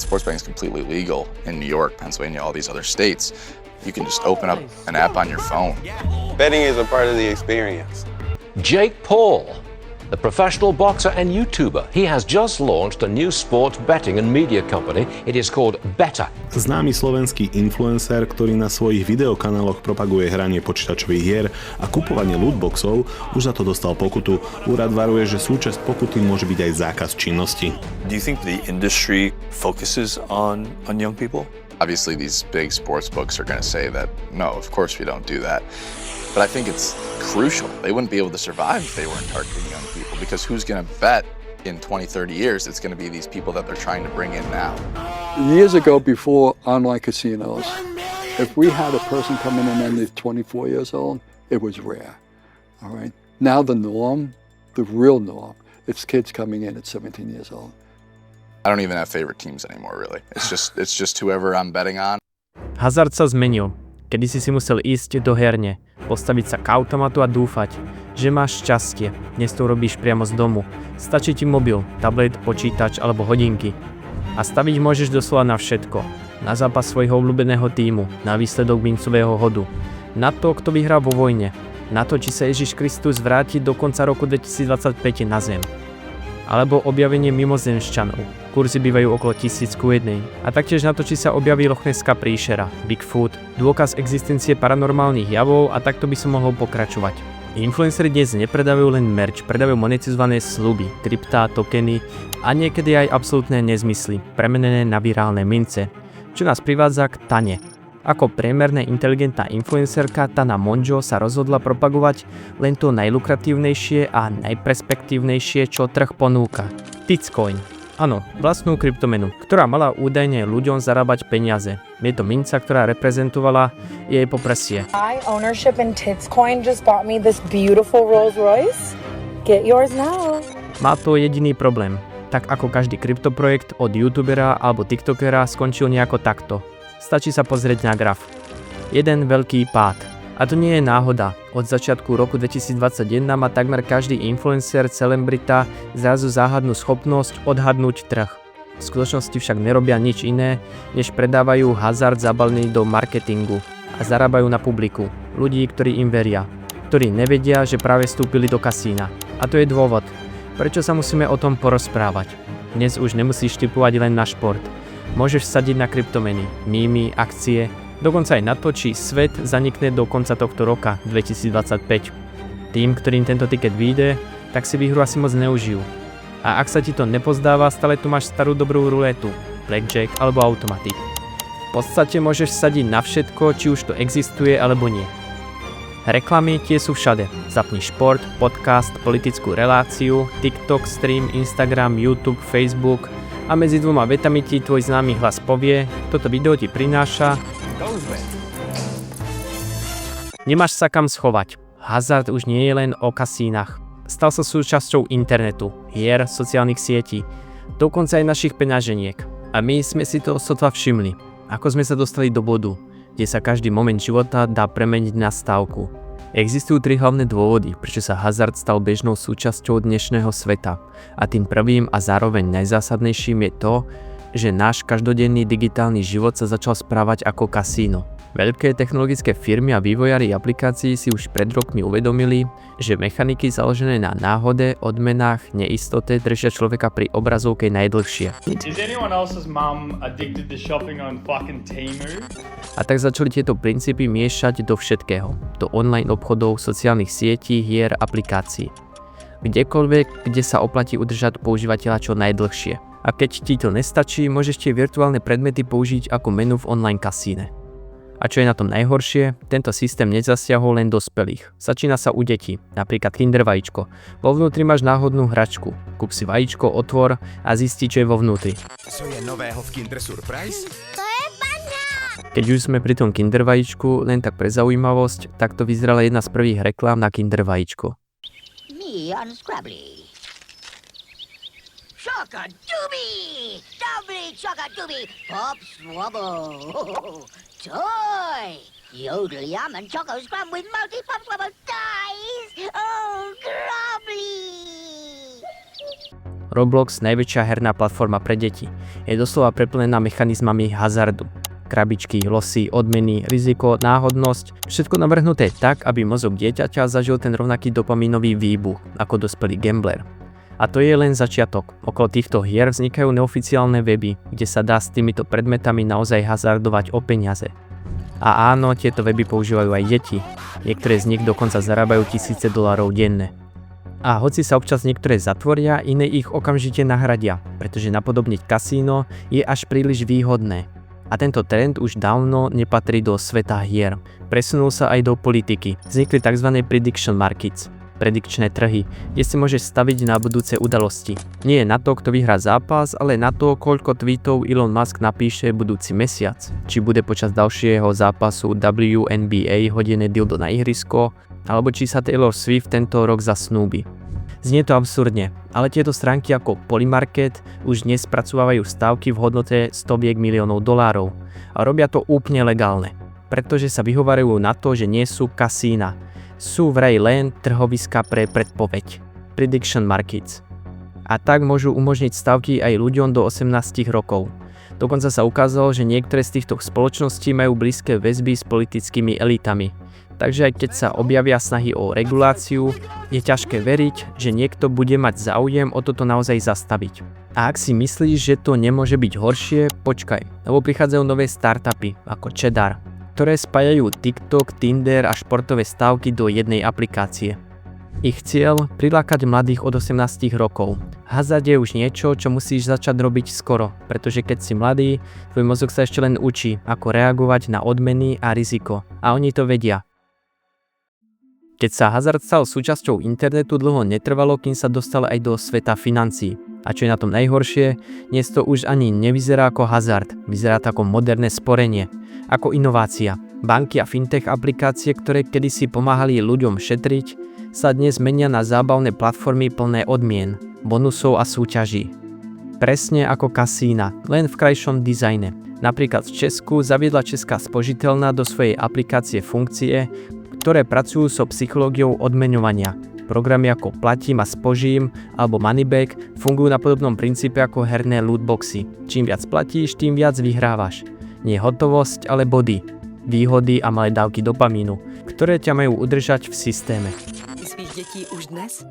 sports betting is completely legal in New York, Pennsylvania, all these other states. You can just open up an app on your phone. Betting is a part of the experience. Jake Paul, the professional boxer and YouTuber. He has just launched a new sports betting and media company. It is called Beta. Známy slovenský influencer, ktorý na svojich videokanáloch propaguje hranie počítačových hier a kupovanie lootboxov, už za to dostal pokutu. Úrad varuje, že súčasť pokuty môže byť aj zákaz činnosti. Do you think the industry focuses on young people? Obviously, these big sports books are going to say that, no, of course we don't do that. But I think it's crucial. They wouldn't be able to survive if they weren't targeting young people, because who's going to bet in 20, 30 years? It's going to be these people that they're trying to bring in now. Years ago, before online casinos, if we had a person come in and then they're 24 years old, it was rare. All right. Now the norm, the real norm, it's kids coming in at 17 years old. I don't even have favorite teams anymore, really. It's just whoever I'm betting on. Hazard sa zmenil. Kedysi si musel ísť do herne, postaviť sa k automatu a dúfať, že máš šťastie. Dnes to robíš priamo z domu. Stačí ti mobil, tablet, počítač alebo hodinky. A staviť môžeš doslova na všetko. Na zápas svojho obľúbeného tímu, na výsledok mincového hodu, na to, kto vyhrá vo vojne, na to, či sa Ježiš Kristus vráti do konca roku 2025 na zem. Alebo objavenie mimozemšťanov. Kurzy bývajú okolo 1000:1. A taktiež na to, či sa objaví Lochneská príšera, Bigfoot, dôkaz existencie paranormálnych javov a takto by som mohol pokračovať. Influenceri dnes nepredávajú len merch, predávajú monetizované sľuby, kryptá, tokeny a niekedy aj absolútne nezmysly, premenené na virálne mince, čo nás privádza k Tane. Ako priemerná inteligentná influencerka Tana Mongeau sa rozhodla propagovať len to najlukratívnejšie a najperspektívnejšie, čo trh ponúka. Titscoin. Áno, vlastnú kryptomenu, ktorá mala údajne ľuďom zarábať peniaze. Je to minca, ktorá reprezentovala jej popresie. My ownership in Titscoin just bought me this beautiful Rolls Royce. Get yours now. Má to jediný problém. Tak ako každý kryptoprojekt od youtubera alebo tiktokera skončil nejako takto. Stačí sa pozrieť na graf. Jeden veľký pád. A to nie je náhoda. Od začiatku roku 2021 má takmer každý influencer, celebrita zrazu záhadnú schopnosť odhadnúť trh. V skutočnosti však nerobia nič iné, než predávajú hazard zabalený do marketingu a zarábajú na publiku. Ľudí, ktorí im veria. Ktorí nevedia, že práve vstúpili do kasína. A to je dôvod, prečo sa musíme o tom porozprávať. Dnes už nemusíš tipovať len na šport. Môžeš sadiť na kryptomeny, mýmy, akcie, dokonca aj na to, či svet zanikne do konca tohto roka 2025. Tým, ktorým tento tiket vyjde, tak si výhru asi moc neužijú. A ak sa ti to nepozdáva, stále tu máš starú dobrú ruletu, blackjack alebo automaty. V podstate môžeš sadiť na všetko, či už to existuje alebo nie. Reklamy tie sú všade. Zapni šport, podcast, politickú reláciu, TikTok, stream, Instagram, YouTube, Facebook a medzi dvoma vetami ti tvoj známy hlas povie, toto video ti prináša. Nemáš sa kam schovať. Hazard už nie je len o kasínach. Stal sa súčasťou internetu, hier, sociálnych sietí, dokonca aj našich peňaženiek. A my sme si to sotva všimli. Ako sme sa dostali do bodu, kde sa každý moment života dá premeniť na stávku. Existujú tri hlavné dôvody, prečo sa hazard stal bežnou súčasťou dnešného sveta. A tým prvým a zároveň najzásadnejším je to, že náš každodenný digitálny život sa začal správať ako kasíno. Veľké technologické firmy a vývojári aplikácií si už pred rokmi uvedomili, že mechaniky založené na náhode, odmenách, neistote držia človeka pri obrazovke najdlhšie. A tak začali tieto princípy miešať do všetkého. Do online obchodov, sociálnych sietí, hier, aplikácií. Kdekoľvek, kde sa oplatí udržať používateľa čo najdlhšie. A keď ti to nestačí, môžeš tie virtuálne predmety použiť ako menu v online kasíne. A čo je na tom najhoršie, tento systém nezasiahol len dospelých. Začína sa u detí, napríklad Kinder vajíčko. Vo vnútri máš náhodnú hračku. Kúp si vajíčko, otvor a zistí, čo je vo vnútri. Čo je nového v Kinder Surprise? To je paňa! Keď už sme pri tom Kinder vajíčku, len tak pre zaujímavosť, takto vyzerala jedna z prvých reklám na Kinder vajíčko. Me unscrabbly. Choca-dooby! Doubly choca-dooby! Pop swabble! Toy! Yodel yum and choco scrum with multi-pop swabble toys! Oh, grubbly! Roblox, najväčšia herná platforma pre deti, je doslova preplnená mechanizmami hazardu. Krabičky, losy, odmeny, riziko, náhodnosť, všetko navrhnuté tak, aby mozog dieťaťa zažil ten rovnaký dopamínový výbuch ako dospelý gambler. A to je len začiatok. Okolo týchto hier vznikajú neoficiálne weby, kde sa dá s týmito predmetami naozaj hazardovať o peniaze. A áno, tieto weby používajú aj deti. Niektoré z nich dokonca zarábajú $1000 denne. A hoci sa občas niektoré zatvoria, iné ich okamžite nahradia, pretože napodobniť kasíno je až príliš výhodné. A tento trend už dávno nepatrí do sveta hier. Presunul sa aj do politiky. Vznikli tzv. Prediction markets, predikčné trhy, kde si môžeš staviť na budúce udalosti. Nie na to, kto vyhrá zápas, ale na to, koľko tweetov Elon Musk napíše budúci mesiac. Či bude počas ďalšieho zápasu WNBA hodené dildo na ihrisko, alebo či sa Taylor Swift tento rok zasnúbi. Znie to absurdne, ale tieto stránky ako Polymarket už dnes spracovávajú stávky v hodnote $100 miliónov a robia to úplne legálne, pretože sa vyhovárajú na to, že nie sú kasína. Sú vraj len trhoviska pre predpoveď, prediction markets. A tak môžu umožniť stavky aj ľuďom do 18 rokov. Dokonca sa ukázalo, že niektoré z týchto spoločností majú blízke väzby s politickými elitami. Takže aj keď sa objavia snahy o reguláciu, je ťažké veriť, že niekto bude mať záujem o toto naozaj zastaviť. A ak si myslíš, že to nemôže byť horšie, počkaj, lebo prichádzajú nové startupy ako Cheddar, ktoré spájajú TikTok, Tinder a športové stávky do jednej aplikácie. Ich cieľ? Prilákať mladých od 18 rokov. Hazard je už niečo, čo musíš začať robiť skoro, pretože keď si mladý, tvoj mozog sa ešte len učí, ako reagovať na odmeny a riziko. A oni to vedia. Keď sa hazard stal súčasťou internetu, dlho netrvalo, kým sa dostal aj do sveta financií. A čo je na tom najhoršie, dnes to už ani nevyzerá ako hazard, vyzerá to ako moderné sporenie, ako inovácia. Banky a fintech aplikácie, ktoré kedysi pomáhali ľuďom šetriť, sa dnes menia na zábavné platformy plné odmien, bonusov a súťaží. Presne ako kasína, len v krajšom dizajne. Napríklad v Česku zaviedla Česká spožiteľná do svojej aplikácie funkcie, ktoré pracujú so psychológiou odmeňovania. Programy ako Platím a spožím alebo Moneyback fungujú na podobnom princípe ako herné lootboxy. Čím viac platíš, tým viac vyhrávaš. Nie hotovosť, ale body, výhody a malé dávky dopamínu, ktoré ťa majú udržať v systéme. Svých dětí už dnes?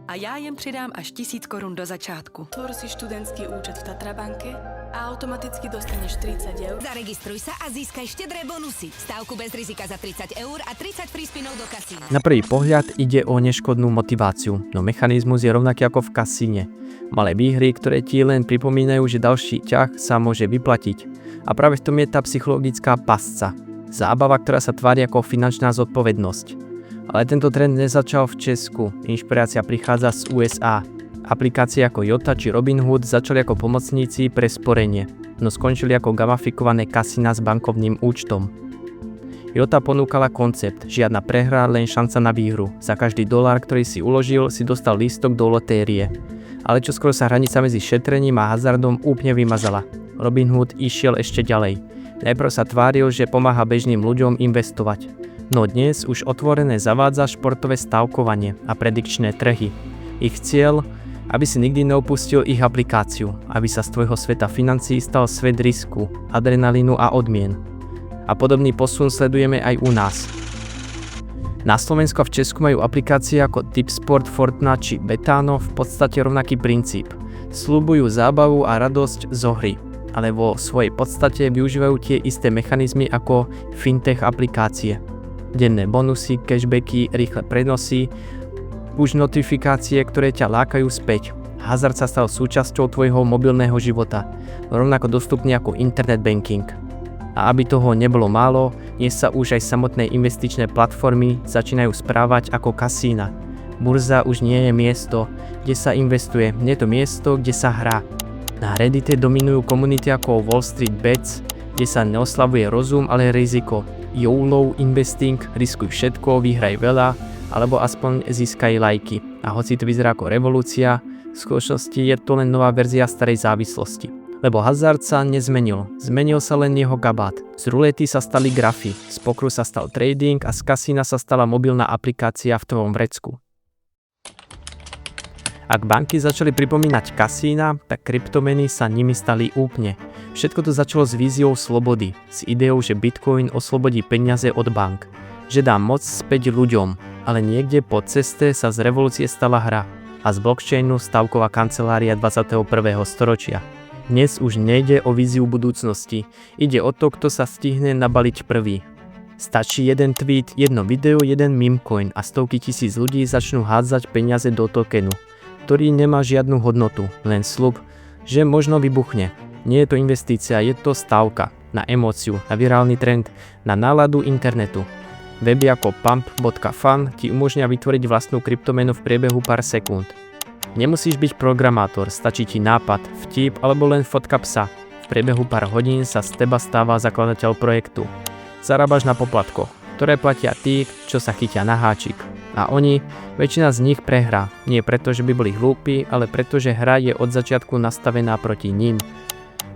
A já jim přidám až 1000 korun do začátku. Tvor si študentský účet v Tatrabanke a automaticky dostaneš 30 eur. Zaregistruj sa a získaj štedré bonusy. Stávku bez rizika za 30 eur a 30 free spinov do kasína. Na prvý pohľad ide o neškodnú motiváciu, no mechanizmus je rovnaký ako v kasíne. Malé výhry, ktoré ti len pripomínajú, že ďalší ťah sa môže vyplatiť. A práve v tom je tá psychologická pasca. Zábava, ktorá sa tvári ako finančná zodpovednosť. Ale tento trend nezačal v Česku, inšpirácia prichádza z USA. Aplikácie ako Jota či Robinhood začali ako pomocníci pre sporenie, no skončili ako gamifikované kasína s bankovným účtom. Jota ponúkala koncept, žiadna prehra, len šanca na výhru. Za každý dolár, ktorý si uložil, si dostal lístok do lotérie. Ale čoskoro sa hranica medzi šetrením a hazardom úplne vymazala. Robinhood išiel ešte ďalej. Najprv sa tváril, že pomáha bežným ľuďom investovať. No dnes už otvorené zavádza športové stavkovanie a predikčné trhy. Ich cieľ? Aby si nikdy neopustil ich aplikáciu, aby sa z tvojho sveta financií stal svet risku, adrenalínu a odmien. A podobný posun sledujeme aj u nás. Na Slovensku a v Česku majú aplikácie ako Tipsport, Fortnite či Betano v podstate rovnaký princíp. Sľubujú zábavu a radosť zo hry, ale vo svojej podstate využívajú tie isté mechanizmy ako fintech aplikácie. Denné bonusy, cashbacky, rýchle prenosy, push notifikácie, ktoré ťa lákajú späť. Hazard sa stal súčasťou tvojho mobilného života, rovnako dostupný ako internet banking. A aby toho nebolo málo, dnes sa už aj samotné investičné platformy začínajú správať ako kasína. Burza už nie je miesto, kde sa investuje, je to miesto, kde sa hrá. Na Reddite dominujú komunity ako Wall Street Bets, kde sa neoslavuje rozum, ale riziko. YOLO investing, riskuj všetko, vyhraj veľa, alebo aspoň získaj lajky. A hoci to vyzerá ako revolúcia, v skutočnosti je to len nová verzia starej závislosti. Lebo hazard sa nezmenil, zmenil sa len jeho kabát. Z rulety sa stali grafy, z pokru sa stal trading a z kasína sa stala mobilná aplikácia v tvojom vrecku. Ak banky začali pripomínať kasína, tak kryptomeny sa nimi stali úplne. Všetko to začalo s víziou slobody, s ideou, že Bitcoin oslobodí peniaze od bank, že dá moc späť ľuďom, ale niekde po ceste sa z revolúcie stala hra a z blockchainu stavková kancelária 21. storočia. Dnes už nejde o víziu budúcnosti, ide o to, kto sa stihne nabaliť prvý. Stačí jeden tweet, jedno video, jeden memecoin a stovky tisíc ľudí začnú hádzať peniaze do tokenu, ktorý nemá žiadnu hodnotu, len sľub, že možno vybuchne. Nie je to investícia, je to stávka na emóciu, na virálny trend, na náladu internetu. Weby ako pump.fun ti umožňa vytvoriť vlastnú kryptomenu v priebehu pár sekúnd. Nemusíš byť programátor, stačí ti nápad, vtip alebo len fotka psa. V priebehu pár hodín sa z teba stáva zakladateľ projektu. Zarábaš na poplatkoch, ktoré platia tí, čo sa chytia na háčik. A oni, väčšina z nich prehrá. Nie preto, že by boli hlúpi, ale preto, že hra je od začiatku nastavená proti ním.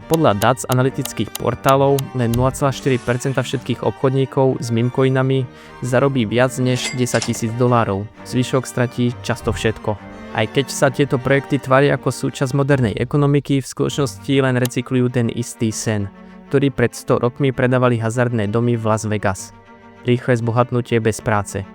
Podľa dát z analytických portálov len 0,4% všetkých obchodníkov s memecoinami zarobí viac než $10,000. Zvyšok stratí často všetko. Aj keď sa tieto projekty tvária ako súčasť modernej ekonomiky, v skutočnosti len recyklujú ten istý sen, ktorý pred 100 rokmi predávali hazardné domy v Las Vegas. Rýchle zbohatnutie bez práce.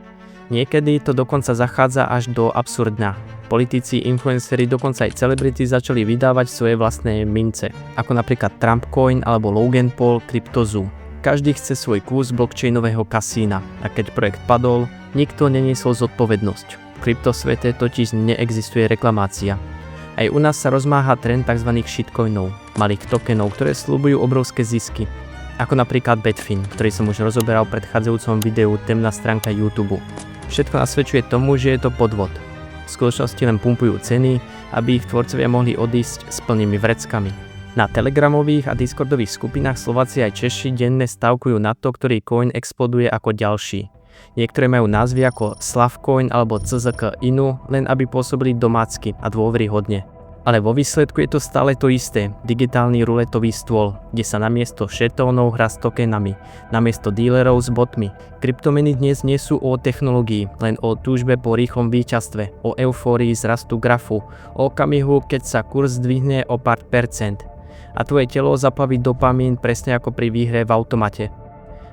Niekedy to dokonca zachádza až do absurdna. Politici, influenceri, dokonca aj celebrity začali vydávať svoje vlastné mince, ako napríklad Trumpcoin alebo Logan Paul CryptoZoo. Každý chce svoj kus blockchainového kasína a keď projekt padol, nikto neniesol zodpovednosť. V kryptosvete totiž neexistuje reklamácia. Aj u nás sa rozmáha trend tzv. Shitcoinov, malých tokenov, ktoré sľubujú obrovské zisky. Ako napríklad Betfin, ktorý som už rozoberal v predchádzajúcom videu Temná stránka YouTube. Všetko nasvedčuje tomu, že je to podvod. V skutočnosti len pumpujú ceny, aby ich tvorcovia mohli odísť s plnými vreckami. Na telegramových a discordových skupinách Slováci aj Češi denne stavkujú na to, ktorý coin exploduje ako ďalší. Niektoré majú názvy ako Slavcoin alebo CZK Inu, len aby pôsobili domácky a dôveryhodne. Ale vo výsledku je to stále to isté, digitálny ruletový stôl, kde sa namiesto šetónov hrá s tokenami, namiesto dílerov s botmi. Kryptomeny dnes nie sú o technológii, len o túžbe po rýchlom víťazstve, o eufórii z rastu grafu, o okamihu, keď sa kurz zdvihne o pár percent. A tvoje telo zaplaví dopamín presne ako pri výhre v automate.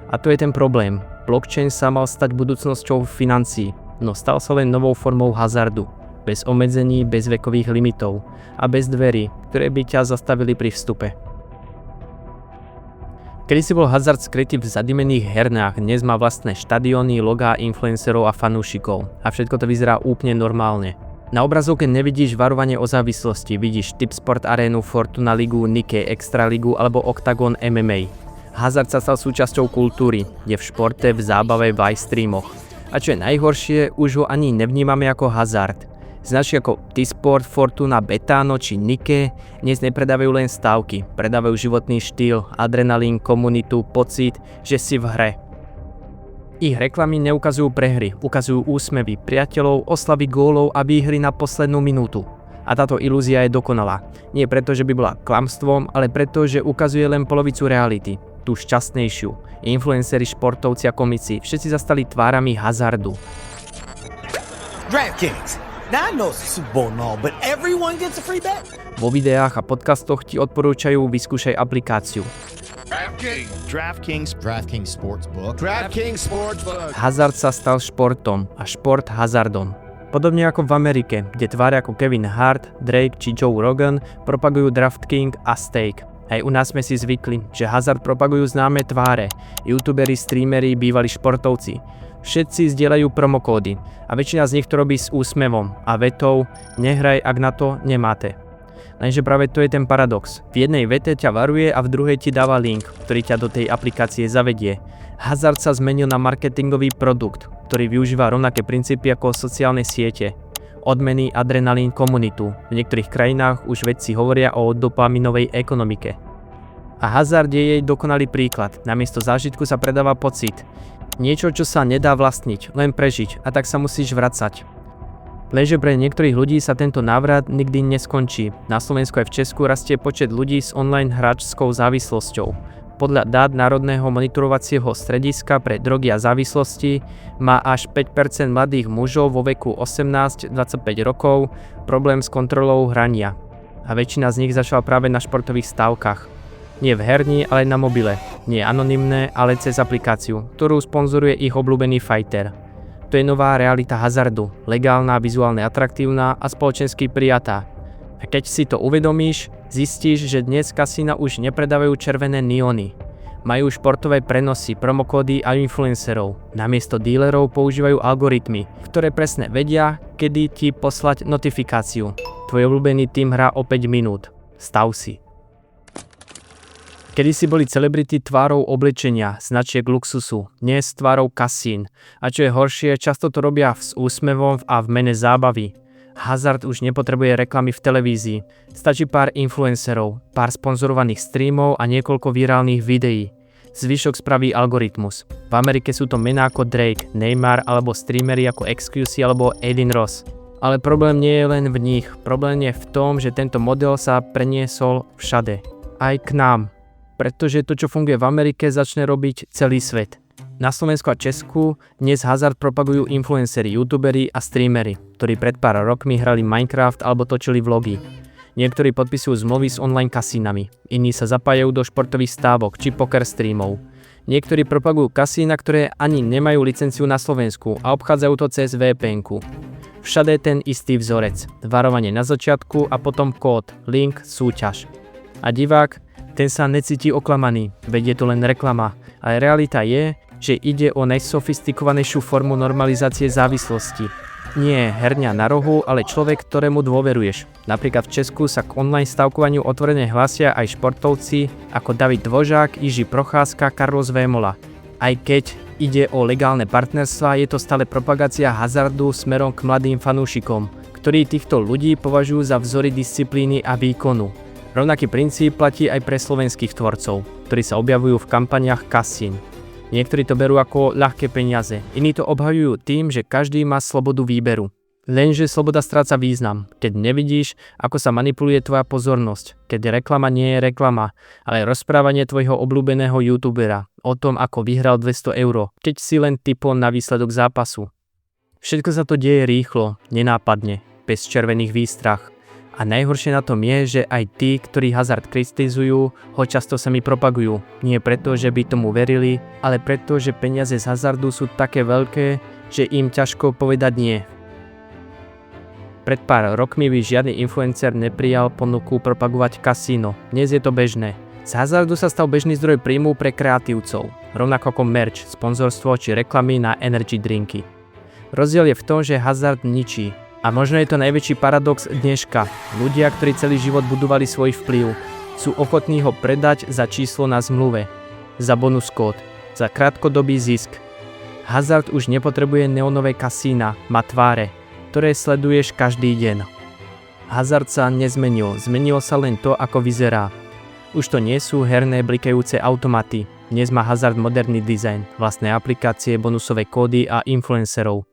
A to je ten problém. Blockchain sa mal stať budúcnosťou financií, no stal sa len novou formou hazardu. Bez obmedzení, bez vekových limitov a bez dverí, ktoré by ťa zastavili pri vstupe. Kedysi bol hazard skrytý v zadimených hernách, dnes má vlastné štadióny, logá influencerov a fanúšikov a všetko to vyzerá úplne normálne. Na obrazovke nevidíš varovanie o závislosti, vidíš Tipsport Arénu, Fortuna Ligu, Nikkei Extra Ligu alebo Octagon MMA. Hazard sa stal súčasťou kultúry, je v športe, v zábave, v live streamoch. A čo je najhoršie, už ho ani nevnímame ako hazard. Značky ako T-Sport, Fortuna, Betano či Nikkei dnes nepredávajú len stávky, predávajú životný štýl, adrenalín, komunitu, pocit, že si v hre. Ich reklamy neukazujú prehry, ukazujú úsmevy, priateľov, oslavy gólov a výhry na poslednú minútu. A táto ilúzia je dokonalá. Nie preto, že by bola klamstvom, ale preto, že ukazuje len polovicu reality, tú šťastnejšiu. Influenceri, športovci a komici, všetci zastali tvárami hazardu. DraftKings. Now I know it's a Super Bowl and all, but everyone gets a free bet. Vo videách a podcastoch ti odporúčajú vyskúšaj aplikáciu. DraftKings Sportsbook. Hazard sa stal športom a šport hazardom. Podobne ako v Amerike, kde tváre ako Kevin Hart, Drake či Joe Rogan propagujú DraftKings a Stake. Aj u nás sme si zvykli, že hazard propagujú známe tváre, youtuberi, streameri, bývalí športovci. Všetci zdieľajú promokódy a väčšina z nich to robí s úsmevom a vetou nehraj, ak na to nemáte. Lenže práve to je ten paradox. V jednej vete ťa varuje a v druhej ti dáva link, ktorý ťa do tej aplikácie zavedie. Hazard sa zmenil na marketingový produkt, ktorý využíva rovnaké princípy ako sociálne siete. Odmeny, adrenalín, komunitu. V niektorých krajinách už vedci hovoria o dopaminovej ekonomike. A hazard je jej dokonalý príklad. Namiesto zážitku sa predáva pocit. Niečo, čo sa nedá vlastniť, len prežiť a tak sa musíš vracať. Lenže pre niektorých ľudí sa tento návrat nikdy neskončí. Na Slovensku aj v Česku rastie počet ľudí s online hráčskou závislosťou. Podľa dát Národného monitorovacieho strediska pre drogy a závislosti má až 5% mladých mužov vo veku 18-25 rokov problém s kontrolou hrania. A väčšina z nich začala práve na športových stávkach. Nie v herni, ale na mobile. Nie anonymné, ale cez aplikáciu, ktorú sponzoruje ich obľúbený fighter. To je nová realita hazardu, legálna, vizuálne atraktívna a spoločensky prijatá. A keď si to uvedomíš, zistíš, že dnes kasína už nepredávajú červené neóny. Majú športové prenosy, promokódy a influencerov. Namiesto dílerov používajú algoritmy, ktoré presne vedia, kedy ti poslať notifikáciu. Tvoj obľúbený tým hrá o 5 minút. Stav si. Kedysi boli celebrity tvárou oblečenia, značiek luxusu, dnes tvárou kasín. A čo je horšie, často to robia s úsmevom a v mene zábavy. Hazard už nepotrebuje reklamy v televízii. Stačí pár influencerov, pár sponzorovaných streamov a niekoľko virálnych videí. Zvyšok spraví algoritmus. V Amerike sú to mená ako Drake, Neymar alebo streamery ako XQC alebo Aiden Ross. Ale problém nie je len v nich. Problém je v tom, že tento model sa preniesol všade. Aj k nám. Pretože to, čo funguje v Amerike, začne robiť celý svet. Na Slovensku a Česku dnes hazard propagujú influenceri, youtuberi a streamery, ktorí pred pár rokmi hrali Minecraft alebo točili vlogy. Niektorí podpisujú zmluvy s online kasínami, iní sa zapájajú do športových stávok či poker streamov. Niektorí propagujú kasína, ktoré ani nemajú licenciu na Slovensku a obchádzajú to cez VPN-ku. Všade ten istý vzorec, varovanie na začiatku a potom kód, link, súťaž. A divák, ten sa necíti oklamaný, veď je to len reklama, ale realita je, že ide o najsofistikovanejšiu formu normalizácie závislosti. Nie herňa na rohu, ale človek, ktorému dôveruješ. Napríklad v Česku sa k online stavkovaniu otvorene hlásia aj športovci ako David Dvožák, Jiří Procházka, Carlos Vémola. Aj keď ide o legálne partnerstvá, je to stále propagácia hazardu smerom k mladým fanúšikom, ktorí týchto ľudí považujú za vzory disciplíny a výkonu. Rovnaký princíp platí aj pre slovenských tvorcov, ktorí sa objavujú v kampaniách kasín. Niektorí to berú ako ľahké peniaze, iní to obhajujú tým, že každý má slobodu výberu. Lenže sloboda stráca význam, keď nevidíš, ako sa manipuluje tvoja pozornosť, keď reklama nie je reklama, ale rozprávanie tvojho obľúbeného youtubera o tom, ako vyhral 200 €, keď si len tipol na výsledok zápasu. Všetko sa to deje rýchlo, nenápadne, bez červených výstrah. A najhoršie na tom je, že aj tí, ktorí hazard kritizujú, ho často sami propagujú. Nie preto, že by tomu verili, ale preto, že peniaze z hazardu sú také veľké, že im ťažko povedať nie. Pred pár rokmi by žiadny influencer neprijal ponuku propagovať kasíno. Dnes je to bežné. Z hazardu sa stal bežný zdroj príjmu pre kreatívcov, rovnako ako merch, sponzorstvo či reklamy na energy drinky. Rozdiel je v tom, že hazard ničí. A možno je to najväčší paradox dneška. Ľudia, ktorí celý život budovali svoj vplyv, sú ochotní ho predať za číslo na zmluve, za bonus kód, za krátkodobý zisk. Hazard už nepotrebuje neonové kasína, má tváre, ktoré sleduješ každý deň. Hazard sa nezmenil, zmenilo sa len to, ako vyzerá. Už to nie sú herné blikajúce automaty, dnes má hazard moderný dizajn, vlastné aplikácie, bonusové kódy a influencerov.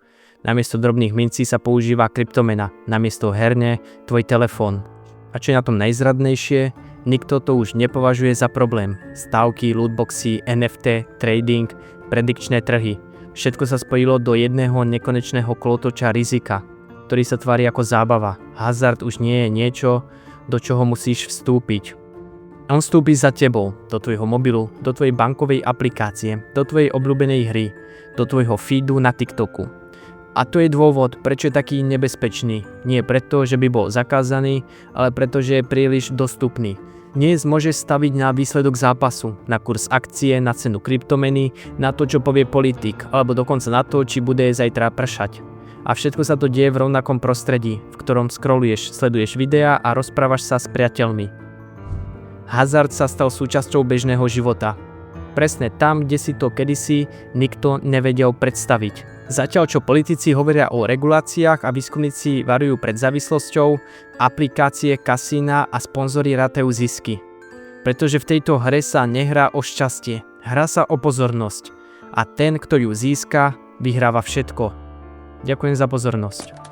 Namiesto drobných mincí sa používa kryptomena, namiesto herne tvoj telefón. A čo je na tom najzradnejšie, nikto to už nepovažuje za problém. Stávky, lootboxy, NFT, trading, predikčné trhy. Všetko sa spojilo do jedného nekonečného kolotoča rizika, ktorý sa tvári ako zábava. Hazard už nie je niečo, do čoho musíš vstúpiť. On vstúpi za tebou, do tvojho mobilu, do tvojej bankovej aplikácie, do tvojej obľúbenej hry, do tvojho feedu na TikToku. A to je dôvod, prečo je taký nebezpečný. Nie preto, že by bol zakázaný, ale preto, že je príliš dostupný. Dnes môžeš staviť na výsledok zápasu, na kurz akcie, na cenu kryptomeny, na to, čo povie politik, alebo dokonca na to, či bude zajtra pršať. A všetko sa to deje v rovnakom prostredí, v ktorom scrolluješ, sleduješ videá a rozprávaš sa s priateľmi. Hazard sa stal súčasťou bežného života. Presne tam, kde si to kedysi nikto nevedel predstaviť. Zatiaľ čo politici hovoria o reguláciách a výskumníci varujú pred závislosťou, aplikácie, kasína a sponzori rátajú zisky. Pretože v tejto hre sa nehrá o šťastie, hrá sa o pozornosť. A ten, kto ju získa, vyhráva všetko. Ďakujem za pozornosť.